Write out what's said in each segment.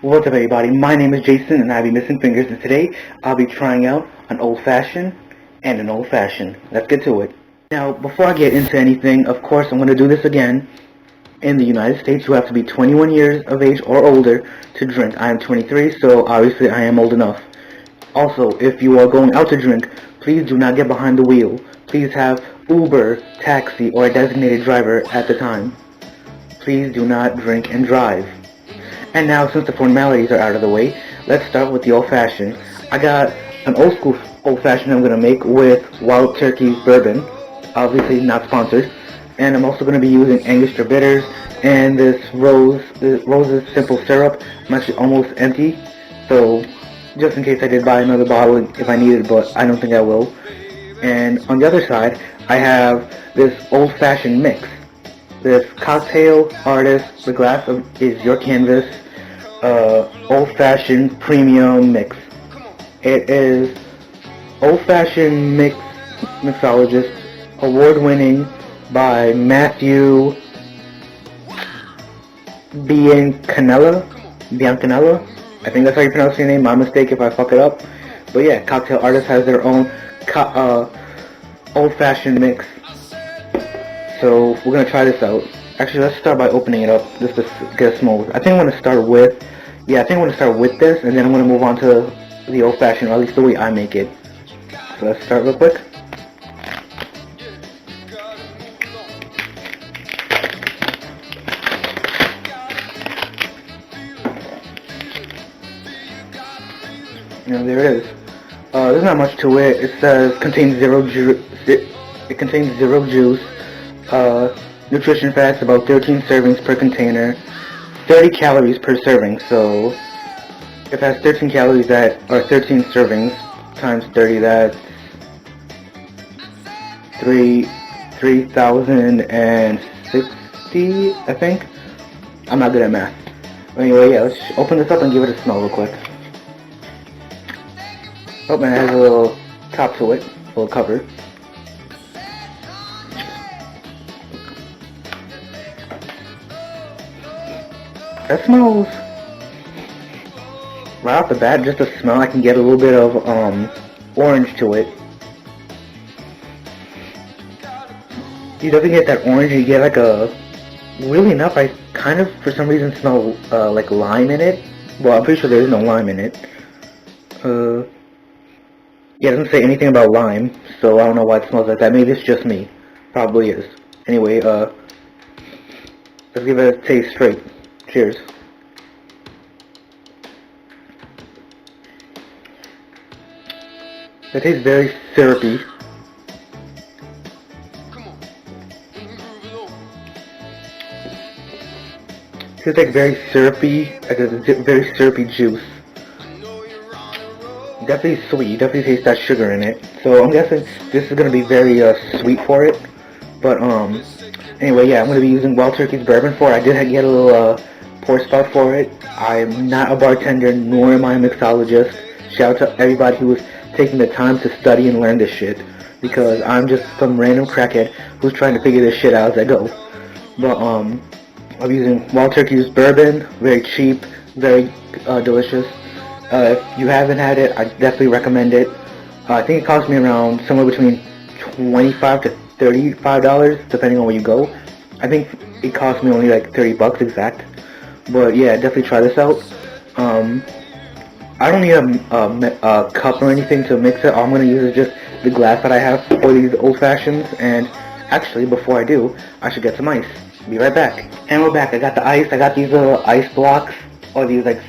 What's up everybody, my name is Jason and I'll be missing fingers, and today I'll be trying out an old fashioned and an old fashioned. Let's get to it. Now before I get into anything, of course I'm going to do this again. In the United States you have to be 21 years of age or older to drink. I am 23, so obviously I am old enough. Also, if you are going out to drink, please do not get behind the wheel. Please have Uber, taxi, or a designated driver at the time. Please do not drink and drive. And now, since the formalities are out of the way, let's start with the old-fashioned. I got an old school old-fashioned I'm going to make with Wild Turkey bourbon, obviously not sponsored. And I'm also going to be using Angostura bitters and this Rose's simple syrup. I'm actually almost empty, so just in case I did buy another bottle if I needed, but I don't think I will. And on the other side, I have this old-fashioned mix. This Cocktail Artist, the glass is your canvas, old-fashioned premium mix. It is old-fashioned mixologist, award-winning by Matthew Biancanella. I think that's how you pronounce your name. My mistake if I fuck it up. But yeah, Cocktail Artist has their own old-fashioned mix. So we're gonna try this out. Actually, let's start by opening it up just to get a smell. I think I'm gonna start with, this, and then I'm gonna move on to the old-fashioned, or at least the way I make it. So let's start real quick. And there it is. There's not much to it. It says contains zero juice. Nutrition facts about 13 servings per container, 30 calories per serving. So if it has 13 calories, that are 13 servings times 30, that's 3,060, I think. I'm not good at math. Anyway, yeah, let's open this up and give it a smell real quick. Oh, man, it has a little top to it, a little cover. That smells, right off the bat, just the smell, I can get a little bit of orange to it. You definitely get that orange, you get like a, weirdly enough, I kind of, for some reason, smell like lime in it. Well, I'm pretty sure there is no lime in it. Yeah, it doesn't say anything about lime, so I don't know why it smells like that. Maybe it's just me. Probably is. Anyway, let's give it a taste straight. Cheers. It tastes very syrupy. It tastes like very syrupy, like a very syrupy juice. Definitely sweet. You definitely taste that sugar in it. So I'm guessing this is gonna be very sweet for it. But anyway, yeah, I'm gonna be using Wild Turkey's bourbon for it. I did get a little pour spout for it. I'm not a bartender, nor am I a mixologist. Shout out to everybody who was taking the time to study and learn this shit, because I'm just some random crackhead who's trying to figure this shit out as I go. But I'm using Wild Turkey's bourbon, very cheap, very delicious. If you haven't had it, I definitely recommend it. I think it cost me around somewhere between $25 to $35, depending on where you go. I think it cost me only like $30 exact. But yeah, definitely try this out. I don't need a cup or anything to mix it. All I'm going to use is just the glass that I have for these old fashions. And actually, before I do, I should get some ice. Be right back. And we're back. I got the ice. I got these ice blocks, or these like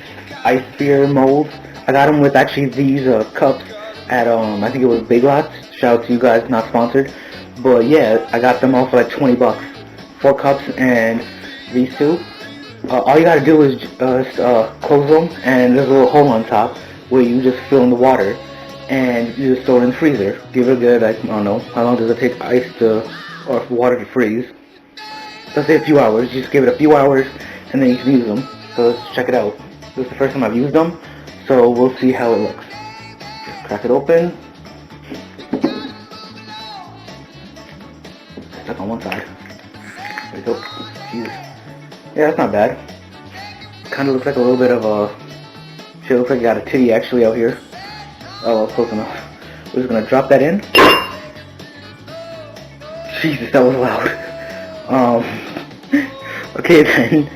ice sphere molds. I got them with actually these cups at I think it was Big Lots. Shout out to you guys, not sponsored. But yeah, I got them all for like $20. 4 cups and these two. All you gotta do is close them, and there's a little hole on top where you just fill in the water, and you just throw it in the freezer. Give it a good, I don't know, how long does it take ice to, or water to freeze? Let's say a few hours. You just give it a few hours, and then you can use them. So let's check it out. This is the first time I've used them, so we'll see how it looks. Just crack it open. Stuck on one side. There we go. Jesus. Yeah, that's not bad. kind of looks like a little bit of a... Shit, looks like I got a titty actually out here. Oh, well, close enough. We're just gonna drop that in. Jesus, that was loud. Okay then.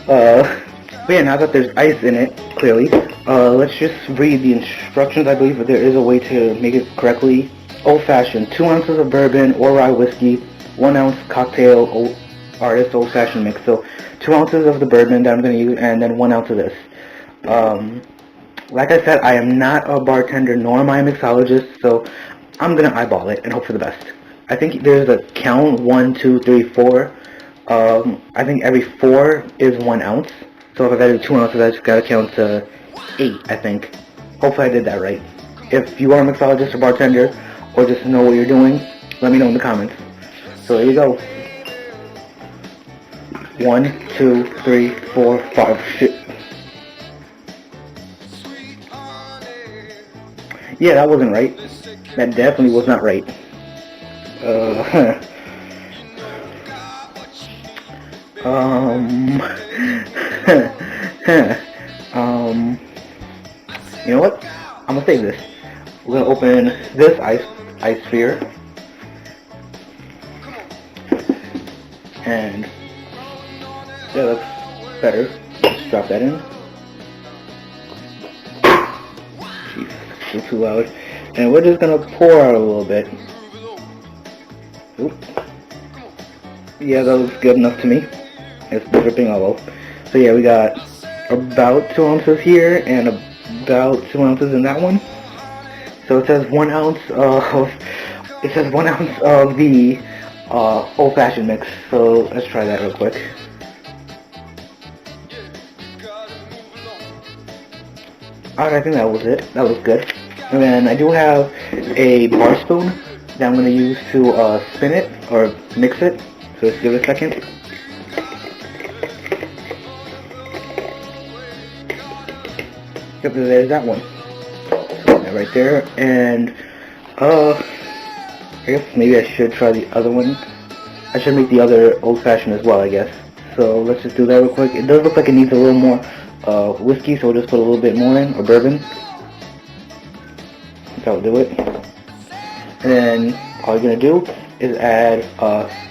But yeah, now that there's ice in it, clearly, let's just read the instructions. I believe that there is a way to make it correctly. Old-fashioned, 2 ounces of bourbon or rye whiskey, 1 ounce cocktail artist old-fashioned mix. So 2 ounces of the bourbon that I'm going to use, and then 1 ounce of this. Like I said, I am not a bartender nor am I a mixologist, so I'm going to eyeball it and hope for the best. I think there's a count, 1, 2, 3, 4. I think every 4 is 1 ounce. So if I gotta do 2 ounces, I just gotta count to 8, I think. Hopefully I did that right. If you are a mixologist or bartender, or just know what you're doing, let me know in the comments. So here we go. 1, 2, 3, 4, 5. Shit. Yeah, that wasn't right. That definitely was not right. You know what? I'm gonna save this. We're gonna open this ice sphere, and yeah, looks better. Just drop that in. Jeez, it's too loud. And we're just gonna pour out a little bit. Oop. Yeah, that looks good enough to me. It's dripping all over. So yeah, we got about 2 ounces here and about 2 ounces in that one. So it says 1 ounce of the old-fashioned mix. So let's try that real quick. Alright, I think that was it. That was good. And then I do have a bar spoon that I'm going to use to spin it or mix it. So let's give it a second. Yep, there's that one. So that right there. And I guess maybe I should try the other one. I should make the other old-fashioned as well, I guess. So let's just do that real quick. It does look like it needs a little more whiskey, so we'll just put a little bit more in, or bourbon. That'll do it. And then all you're gonna do is add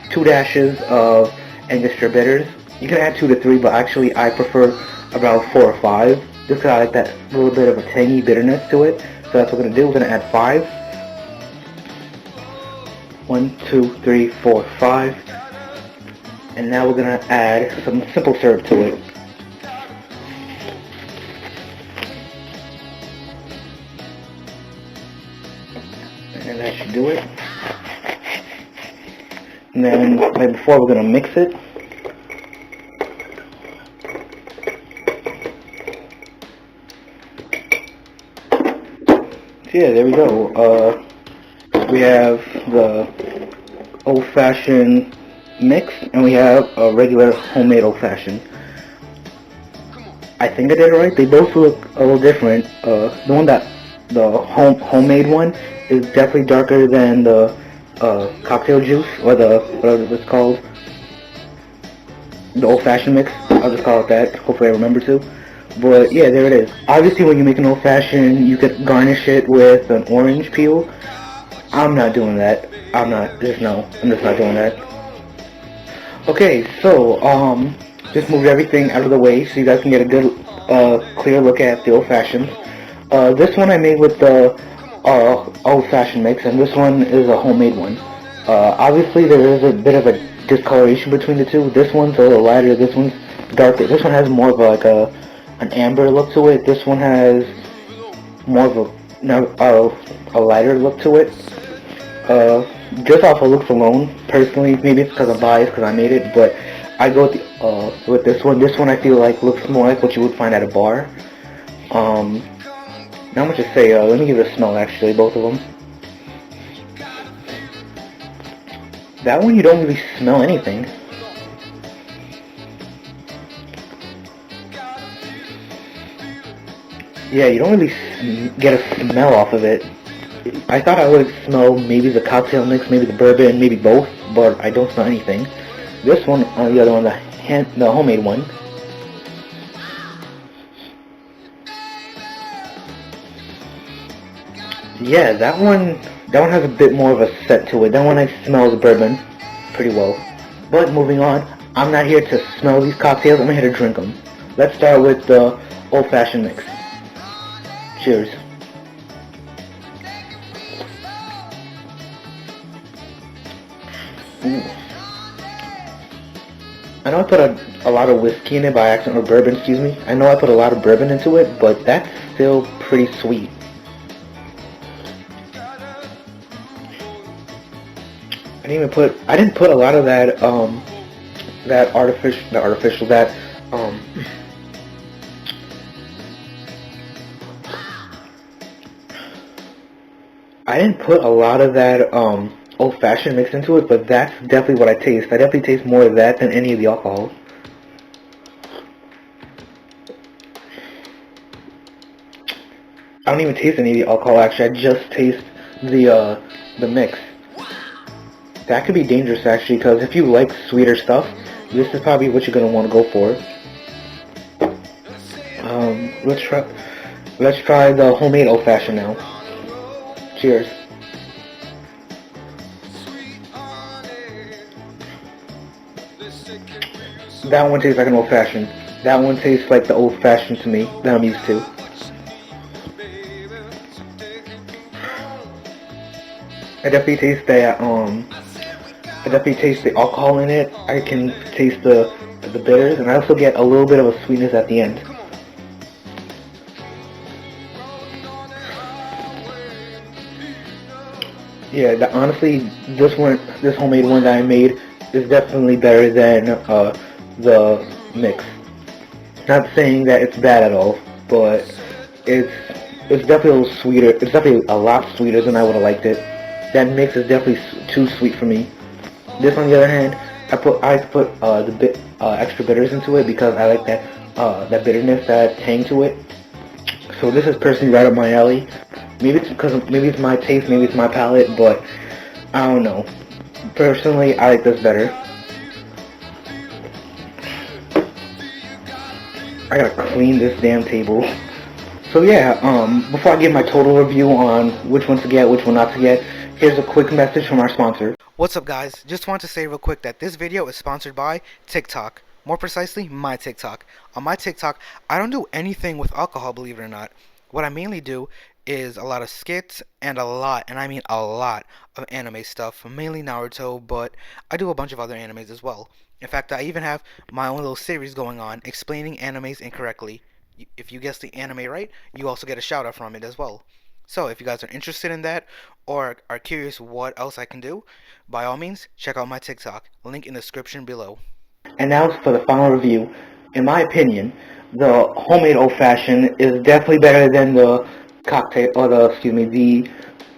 2 dashes of Angostura bitters. You can add 2 to 3, but actually I prefer about 4 or 5, just because I like that little bit of a tangy bitterness to it. So that's what we're gonna do. We're gonna add 5. 1, 2, 3, 4, 5. And now we're gonna add some simple syrup to it. And that should do it. And then, like before, we're going to mix it. So yeah, there we go. We have the old-fashioned mix, and we have a regular homemade old-fashioned. I think I did it right. They both look a little different. The homemade one is definitely darker than the cocktail juice, or the whatever it's called, the old-fashioned mix. I'll just call it that. Hopefully I remember to. But yeah, there it is. Obviously, when you make an old-fashioned, you could garnish it with an orange peel. I'm not doing that. I'm just not doing that. Okay, so just moved everything out of the way so you guys can get a good clear look at the old-fashioned. This one I made with the old-fashioned mix, and this one is a homemade one. Obviously there is a bit of a discoloration between the two. This one's a little lighter, this one's darker. This one has more of an amber look to it. This one has more of a lighter look to it. Just off of looks alone, personally, maybe it's because I'm biased because I made it, but I go with this one. This one I feel like looks more like what you would find at a bar. Not much to say. Let me give it a smell actually, both of them. That one you don't really smell anything. Yeah, you don't really get a smell off of it. I thought I would smell maybe the cocktail mix, maybe the bourbon, maybe both, but I don't smell anything. This one, on the other one, the homemade one, Yeah, that one has a bit more of a set to it. That one I smell the bourbon pretty well. But moving on, I'm not here to smell these cocktails, I'm here to drink them. Let's start with the old-fashioned mix. Cheers. Ooh. I know I put a lot of whiskey in it by accident, or bourbon, excuse me. I know I put a lot of bourbon into it, but that's still pretty sweet. I didn't put a lot of that, um, I didn't put a lot of that, old-fashioned mix into it, but that's definitely what I taste. I definitely taste more of that than any of the alcohol. I don't even taste any of the alcohol, actually. I just taste the mix. That could be dangerous, actually, because if you like sweeter stuff, this is probably what you're gonna want to go for. Let's try. Let's try the homemade old fashioned now. Cheers. That one tastes like an old fashioned. That one tastes like the old fashioned to me that I'm used to. I definitely taste that. I definitely taste the alcohol in it. I can taste the bitters, and I also get a little bit of a sweetness at the end. Yeah, honestly, this homemade one that I made is definitely better than the mix. Not saying that it's bad at all, but it's it's definitely a little sweeter. It's definitely a lot sweeter than I would have liked it. That mix is definitely too sweet for me. This, on the other hand, I put the extra bitters into it because I like that bitterness, that tang to it. So this is personally right up my alley. Maybe it's my taste, maybe it's my palate, but I don't know. Personally, I like this better. I gotta clean this damn table. So yeah, before I give my total review on which one to get, which one not to get, here's a quick message from our sponsor. What's up, guys? Just want to say real quick that this video is sponsored by TikTok. More precisely, my TikTok. On my TikTok, I don't do anything with alcohol, believe it or not. What I mainly do is a lot of skits and and I mean a lot, of anime stuff, mainly Naruto, but I do a bunch of other animes as well. In fact, I even have my own little series going on explaining animes incorrectly. If you guess the anime right, you also get a shout out from it as well. So if you guys are interested in that or are curious what else I can do, by all means, check out my TikTok. Link in the description below. And now for the final review. In my opinion, the homemade old fashioned is definitely better than the cocktail, or the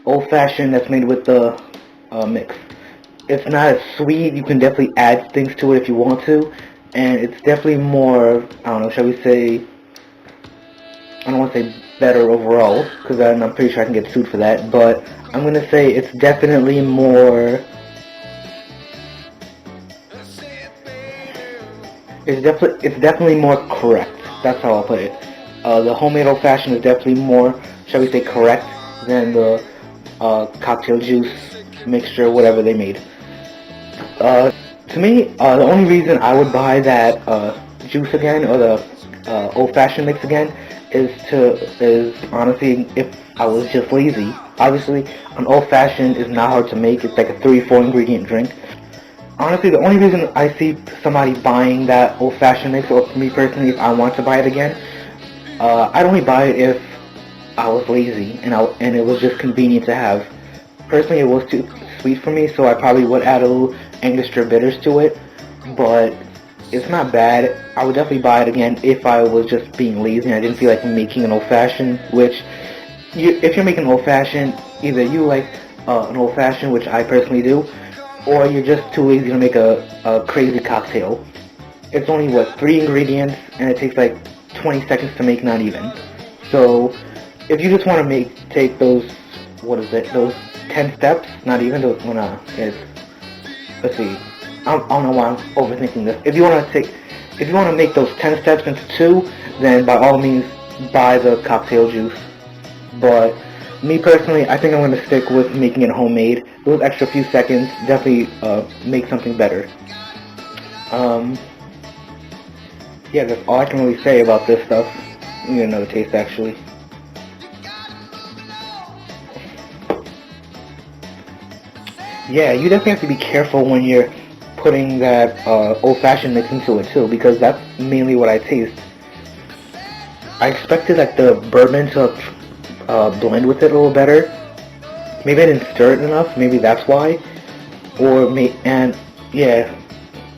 old fashioned that's made with the mix. It's not as sweet. You can definitely add things to it if you want to, and it's definitely more. I don't know. Shall we say? I don't want to say better overall, because I'm pretty sure I can get sued for that. But I'm gonna say it's definitely more. It's definitely more correct. That's how I'll put it. The homemade old fashioned is definitely more, shall we say, correct than the cocktail juice mixture, whatever they made. To me, the only reason I would buy that juice again, or the old-fashioned mix again, is honestly if I was just lazy. Obviously, an old-fashioned is not hard to make. It's like a 3-4 ingredient drink. Honestly, the only reason I see somebody buying that old-fashioned mix, or for me personally, if I want to buy it again, I'd only buy it if I was lazy and it was just convenient to have. Personally, it was too sweet for me, so I probably would add a little Angostura bitters to it, but it's not bad. I would definitely buy it again if I was just being lazy and I didn't feel like making an old-fashioned, which, if you're making an old-fashioned, either you like an old-fashioned, which I personally do, or you're just too lazy to make a crazy cocktail. It's only, what, 3 ingredients, and it takes like 20 seconds to make, not even. So, if you just want to take those, those 10 steps, not even those, let's see, I don't know why I'm overthinking this. If you want to make those 10 steps into 2, then by all means, buy the cocktail juice. But me personally, I think I'm going to stick with making it homemade. Those extra few seconds definitely make something better. Yeah, that's all I can really say about this stuff. Let me get another taste, actually. Yeah, you definitely have to be careful when you're putting that old-fashioned mix into it too, because that's mainly what I taste. I expected like the bourbon to blend with it a little better. Maybe I didn't stir it enough. Maybe that's why. And yeah,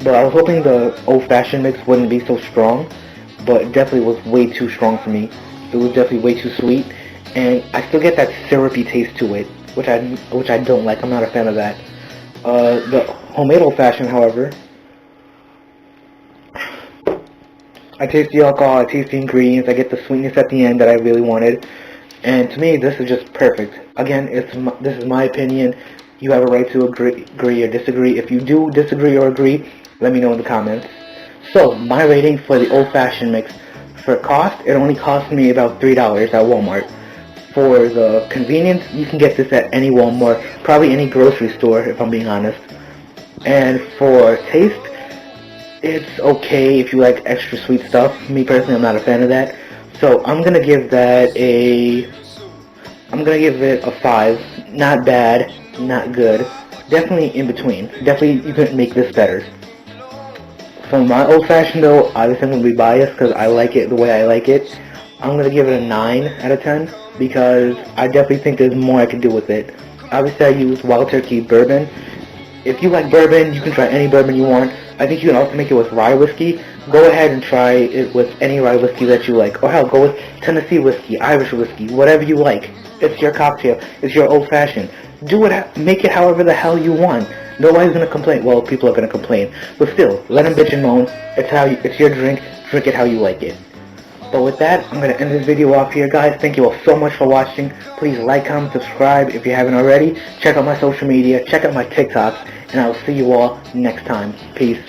but I was hoping the old-fashioned mix wouldn't be so strong, but it definitely was way too strong for me. It was definitely way too sweet, and I still get that syrupy taste to it, which I don't like. I'm not a fan of that. The homemade old-fashioned, however, I taste the alcohol, I taste the ingredients, I get the sweetness at the end that I really wanted, and to me, this is just perfect. Again, this is my opinion. You have a right to agree or disagree. If you do disagree or agree, let me know in the comments. So, my rating for the old-fashioned mix. For cost, it only cost me about $3 at Walmart. For the convenience, you can get this at any Walmart, probably any grocery store, if I'm being honest. And for taste, it's okay if you like extra sweet stuff. Me personally, I'm not a fan of that. So I'm gonna give it a 5. Not bad, not good. Definitely in between. Definitely you could make this better. For my old fashioned though, obviously I'm gonna be biased because I like it the way I like it. I'm gonna give it a 9 out of 10 because I definitely think there's more I can do with it. Obviously I use Wild Turkey bourbon. If you like bourbon, you can try any bourbon you want. I think you can also make it with rye whiskey. Go ahead and try it with any rye whiskey that you like. Or hell, go with Tennessee whiskey, Irish whiskey, whatever you like. It's your cocktail. It's your old fashioned. Make it however the hell you want. Nobody's gonna complain. Well, people are gonna complain, but still, let them bitch and moan. It's your drink. Drink it how you like it. But with that, I'm going to end this video off here, guys. Thank you all so much for watching. Please like, comment, subscribe if you haven't already. Check out my social media. Check out my TikToks. And I will see you all next time. Peace.